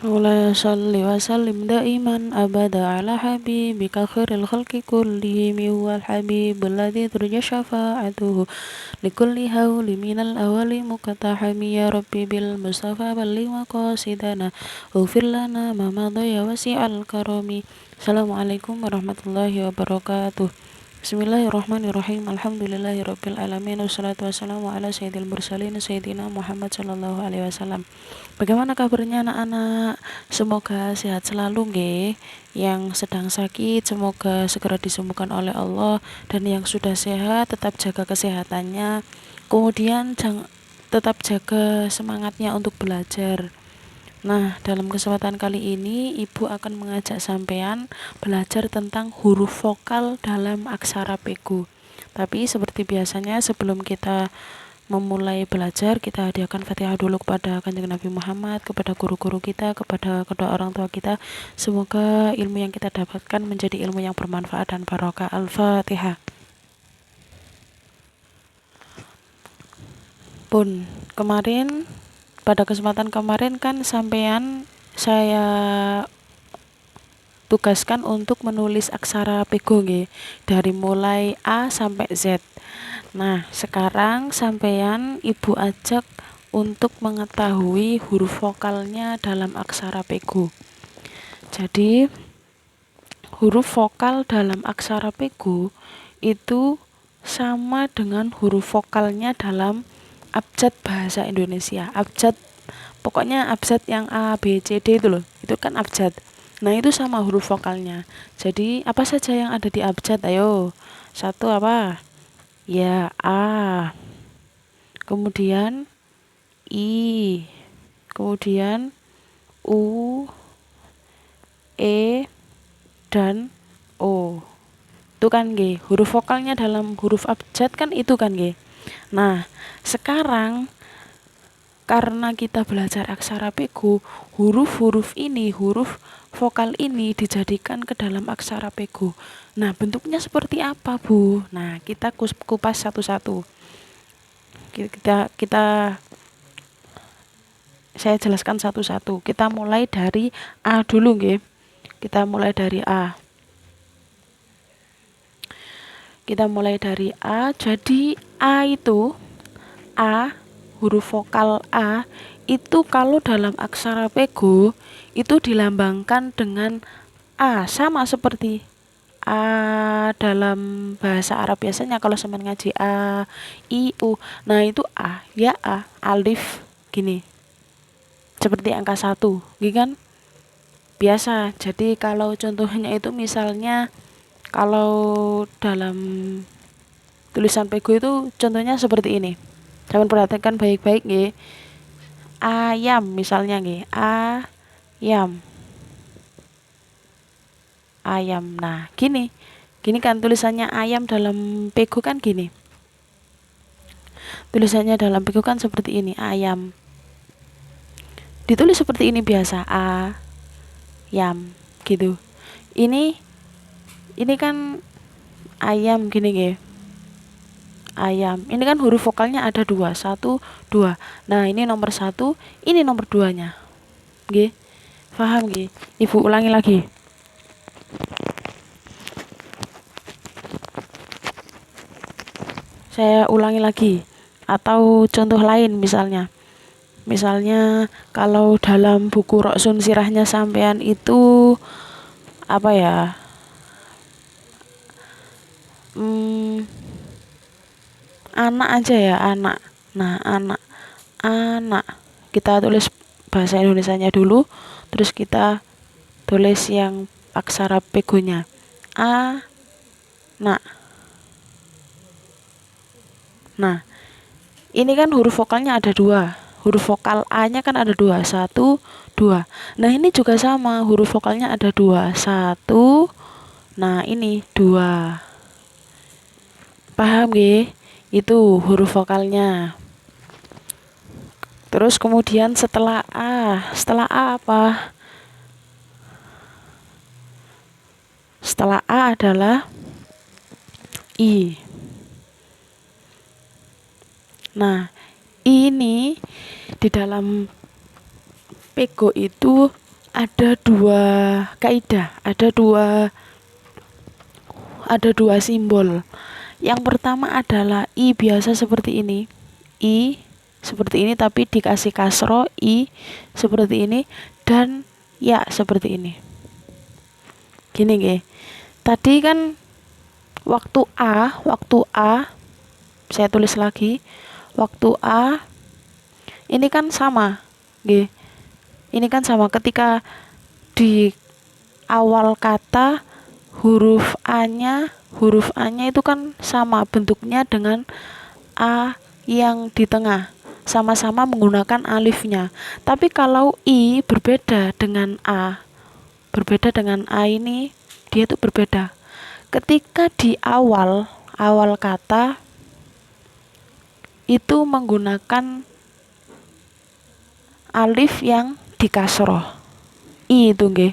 Mawlaya sholli wa sallim daiman abada ala habibika khairil khalqi kullihim huwal habibul ladzi turja syafa'atuhu likulli hawli minal awali muqtahami ya rabbi bil mustafa balligh maqasidana ighfir lana ma madaya wasi'al karami. Assalamualaikum warahmatullahi wabarakatuh. Bismillahirrahmanirrahim. Alhamdulillahirabbil alamin wassalatu wassalamu ala sayyidil mursalin sayyidina Muhammad sallallahu alaihi wasallam. Bagaimana kabarnya anak-anak? Semoga sehat selalu nggih. Yang sedang sakit semoga segera disembuhkan oleh Allah, dan yang sudah sehat tetap jaga kesehatannya. Kemudian tetap jaga semangatnya untuk belajar. Nah, dalam kesempatan kali ini Ibu akan mengajak sampean belajar tentang huruf vokal dalam aksara pegu. Tapi seperti biasanya sebelum kita memulai belajar, kita hadiahkan Fatihah dulu kepada Kanjeng Nabi Muhammad, kepada guru-guru kita, kepada kedua orang tua kita. Semoga ilmu yang kita dapatkan menjadi ilmu yang bermanfaat dan barokah. Al-Fatihah. Pada kesempatan kemarin kan sampean saya tugaskan untuk menulis aksara pegu nggih, dari mulai A sampai Z. Nah, sekarang sampean Ibu ajak untuk mengetahui huruf vokalnya dalam aksara pegu. Jadi, huruf vokal dalam aksara pegu itu sama dengan huruf vokalnya dalam abjad bahasa Indonesia. Abjad, pokoknya abjad yang A, B, C, D itu loh, itu kan abjad. Nah, itu sama huruf vokalnya. Jadi, apa saja yang ada di abjad? Ayo. Satu apa? Ya, A. Kemudian I. Kemudian U, E, dan O. Itu kan nggih, huruf vokalnya dalam huruf abjad kan itu kan nggih. Nah, sekarang karena kita belajar aksara pegu, huruf-huruf ini, huruf vokal ini dijadikan ke dalam aksara pegu. Nah, bentuknya seperti apa, Bu? Nah, kita kupas satu-satu. Saya jelaskan satu-satu. Kita mulai dari A dulu nggih. Kita mulai dari A. Jadi A itu, huruf vokal A itu kalau dalam aksara pegu itu dilambangkan dengan A, sama seperti A dalam bahasa Arab biasanya kalau semen ngaji A, I, U. Nah, itu A, ya A, alif gini. Seperti angka 1, gitu kan? Biasa. Jadi kalau contohnya itu misalnya kalau dalam tulisan pegu itu contohnya seperti ini. Jangan perhatikan baik-baik nggih. Ayam misalnya nggih. Ayam. Ayam. Nah, gini. Gini kan tulisannya ayam dalam pegu kan gini. Tulisannya dalam pegu kan seperti ini, ayam. Ditulis seperti ini biasa, ayam gitu. Ini kan ayam gini nggih. Ayam. Ini kan huruf vokalnya ada 2, 1, 2. Nah, ini nomor 1, ini nomor 2-nya. Nggih. Paham nggih? Ibu ulangi lagi. Saya ulangi lagi. Atau contoh lain misalnya. Misalnya kalau dalam buku Roksun Sirahnya sampean itu apa ya? Anak aja ya, anak. Nah, anak. Kita tulis bahasa Indonesianya dulu, terus kita tulis yang aksara pegunya. Anak. Nah, ini kan huruf vokalnya ada 2. Huruf vokal A-nya kan ada 2, 1, 2. Nah, ini juga sama, huruf vokalnya ada 2, 1. Nah, ini 2. Paham nggih? Itu huruf vokalnya. Terus kemudian setelah A apa? Setelah A adalah I. Nah, ini di dalam pego itu ada dua kaidah, ada dua simbol. Yang pertama adalah i biasa seperti ini, i seperti ini tapi dikasih kasro, i seperti ini, dan ya seperti ini. Gini nggih. Tadi kan waktu a saya tulis lagi, waktu a ini kan sama, nggih. Ini kan sama ketika di awal kata huruf A-nya itu kan sama bentuknya dengan A yang di tengah, sama-sama menggunakan alifnya. Tapi kalau I berbeda dengan A, ini dia itu berbeda. Ketika di awal kata itu menggunakan alif yang dikasroh, I itu nggih.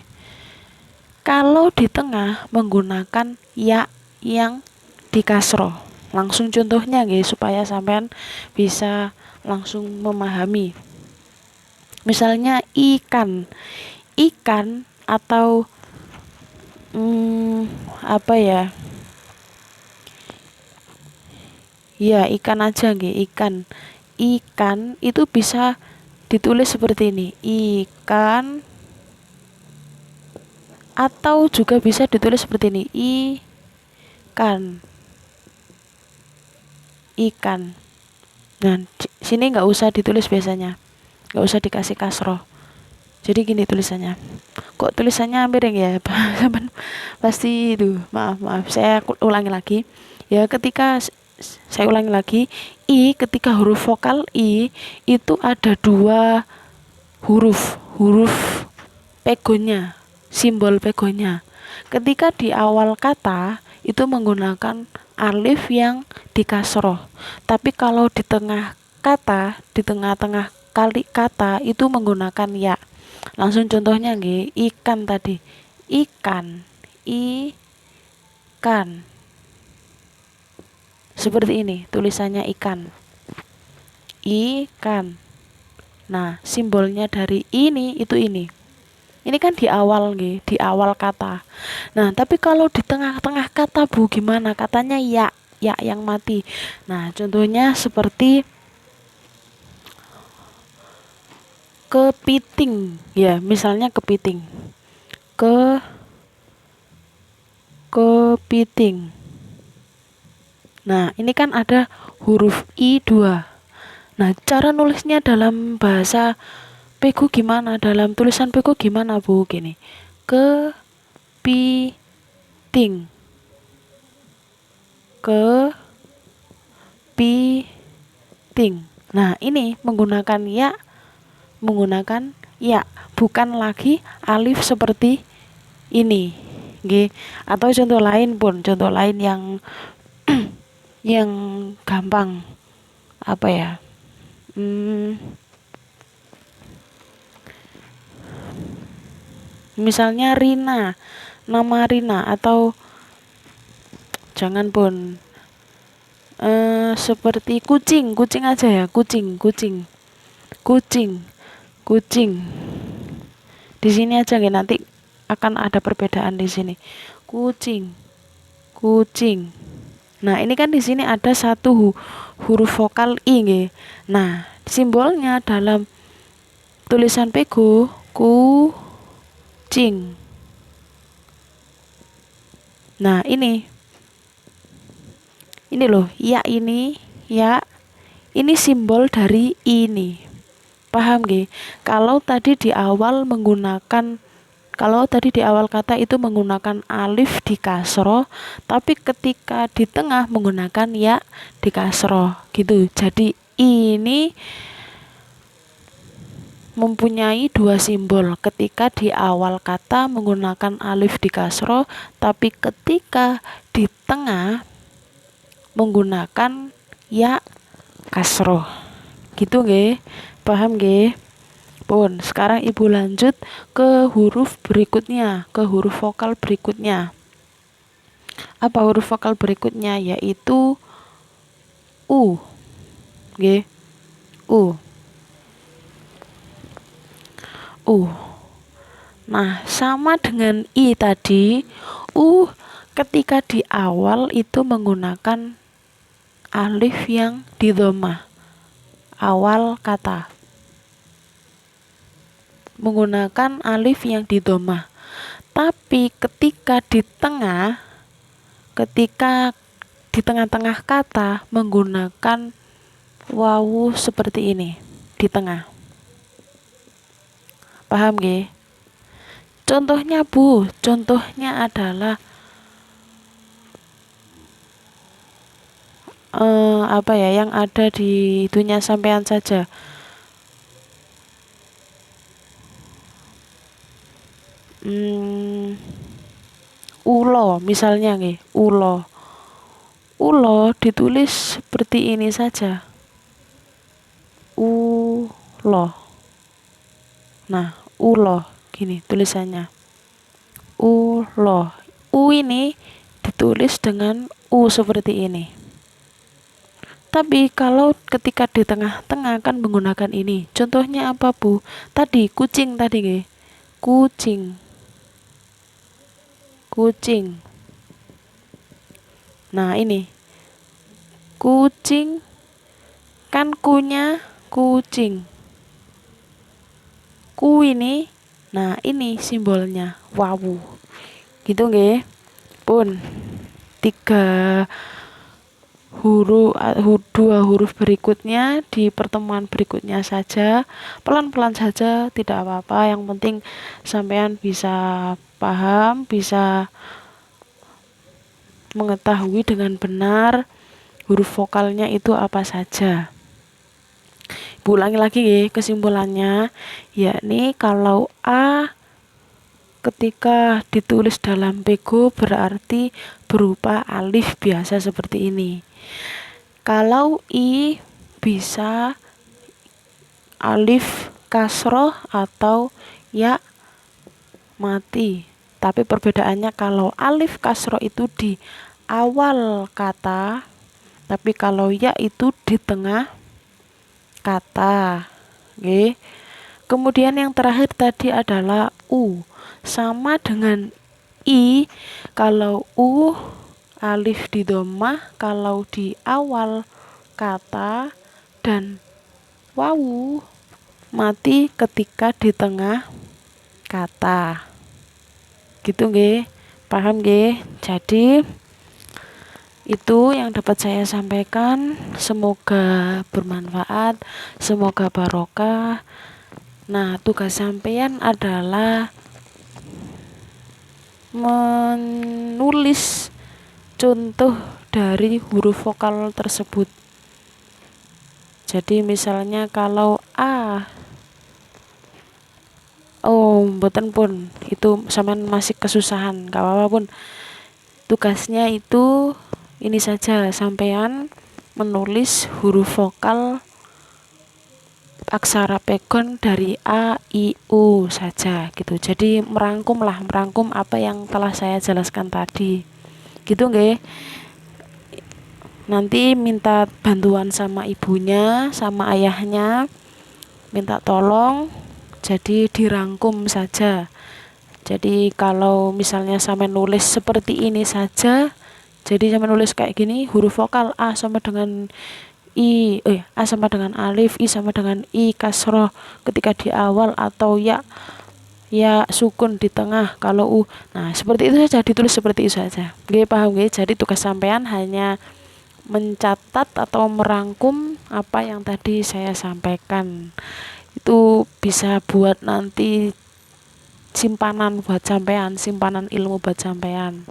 Kalau di tengah menggunakan ya yang dikasroh. Langsung contohnya nggih supaya sampean bisa langsung memahami. Misalnya ikan atau apa ya? Ya, ikan aja nggih, ikan. Ikan itu bisa ditulis seperti ini, ikan, atau juga bisa ditulis seperti ini, ikan. Nah, sini nggak usah ditulis biasanya, nggak usah dikasih kasroh. Jadi gini tulisannya. Kok tulisannya miring ya? Pasti itu. Maaf. Saya ulangi lagi. Ya, saya ulangi lagi. I ketika huruf vokal I itu ada dua huruf pegonya, simbol pegonya. Ketika di awal kata itu menggunakan alif yang dikasroh. Tapi kalau di tengah kata, di tengah-tengah kali kata itu menggunakan ya. Langsung contohnya nggih, ikan tadi. Ikan. Seperti ini tulisannya ikan. Ikan. Nah, simbolnya dari ini itu ini. Ini kan di awal nggih, di awal kata. Nah, tapi kalau di tengah-tengah kata Bu gimana? Katanya ya yang mati. Nah, contohnya seperti kepiting, ya, misalnya kepiting. Kepiting. Nah, ini kan ada huruf I2. Nah, cara nulisnya dalam bahasa Pegu gimana? Dalam tulisan Pegu gimana, Bu? Gini. Kepiting. Kepiting. Nah, ini menggunakan ya, bukan lagi alif seperti ini. Nggih. Atau contoh lain yang yang gampang. Apa ya? Misalnya Rina, nama Rina, atau jangan Pun, seperti kucing aja ya, kucing. Di sini aja nggih, nanti akan ada perbedaan di sini. Kucing. Nah, ini kan di sini ada satu huruf vokal I nggih. Nah, simbolnya dalam tulisan Pegu kucing. Nah, ini loh, ya ini simbol dari ini. Paham nggih? Kalau tadi di awal kata itu menggunakan alif di kasroh, tapi ketika di tengah menggunakan ya di kasroh gitu. Jadi ini mempunyai dua simbol ketika di awal kata menggunakan alif di kasroh, tapi ketika di tengah menggunakan ya kasroh. Gitu nggih? Paham nggih? Pun, sekarang Ibu lanjut ke huruf berikutnya, ke huruf vokal berikutnya. Apa huruf vokal berikutnya? Yaitu U. Nggih. U. Nah, sama dengan I tadi, U ketika di awal itu menggunakan alif yang didhammah. Awal kata menggunakan alif yang didhammah. Tapi ketika di tengah-tengah kata menggunakan wawu seperti ini di tengah. Paham nggih? Contohnya Bu, contohnya adalah apa ya yang ada di dunia sampean saja. Ulo misalnya nggih, ulo. Ulo ditulis seperti ini saja. Ulo. Nah, ulo gini tulisannya. Ulo. U ini ditulis dengan U seperti ini. Tapi kalau ketika di tengah-tengah kan menggunakan ini. Contohnya apa Bu? Tadi kucing tadi nggih. Kucing. Kucing. Nah, ini. Kucing kan kunya kucing. Ku ini, nah ini simbolnya wawu. Gitu nggih. Pun 3 huruf 2 huruf berikutnya di pertemuan berikutnya saja, pelan-pelan saja, tidak apa-apa, yang penting sampean bisa paham, bisa mengetahui dengan benar huruf vokalnya itu apa saja. Ulangi lagi ya kesimpulannya, yakni kalau A ketika ditulis dalam pego berarti berupa alif biasa seperti ini. Kalau I bisa alif kasroh atau ya mati. Tapi perbedaannya kalau alif kasroh itu di awal kata, tapi kalau ya itu di tengah kata. Oke. Kemudian yang terakhir tadi adalah U. Sama dengan I, kalau U alif di dhammah kalau di awal kata, dan wawu mati ketika di tengah kata. Gitu nggih. Paham nggih? Jadi itu yang dapat saya sampaikan, semoga bermanfaat, semoga barokah. Nah, tugas sampean adalah menulis contoh dari huruf vokal tersebut. Jadi misalnya kalau A, mboten pun itu sampean masih kesusahan, gak apa-apa pun. Tugasnya itu ini saja, sampean menulis huruf vokal aksara pegon dari A, I, U saja gitu. Jadi merangkum apa yang telah saya jelaskan tadi. Gitu nggih. Nanti minta bantuan sama ibunya, sama ayahnya, minta tolong, jadi dirangkum saja. Jadi kalau misalnya sampai nulis seperti ini saja, jadi sampai nulis kayak gini, huruf vokal A sama dengan A sama dengan alif, I sama dengan I kasroh ketika di awal, atau ya sukun di tengah kalau U. Nah, seperti itu saja, ditulis seperti itu saja. Nggih, paham nggih? Jadi tugas sampean hanya mencatat atau merangkum apa yang tadi saya sampaikan. Itu bisa buat nanti simpanan buat sampean, simpanan ilmu buat sampean.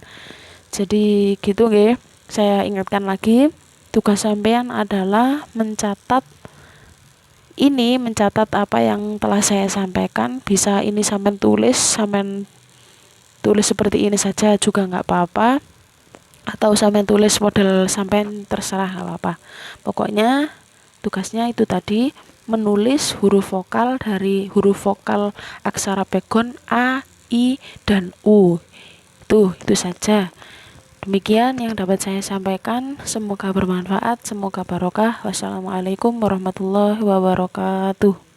Jadi gitu nggih. Saya ingatkan lagi, tugas sampean adalah mencatat apa yang telah saya sampaikan. Bisa ini sampean tulis seperti ini saja juga nggak apa-apa, atau sampean tulis model sampean, terserah, nggak apa-apa. Pokoknya tugasnya itu tadi, menulis huruf vokal dari huruf vokal aksara pegon A, I, dan U. Itu saja. Demikian yang dapat saya sampaikan, semoga bermanfaat, semoga barokah. Wassalamualaikum warahmatullahi wabarakatuh.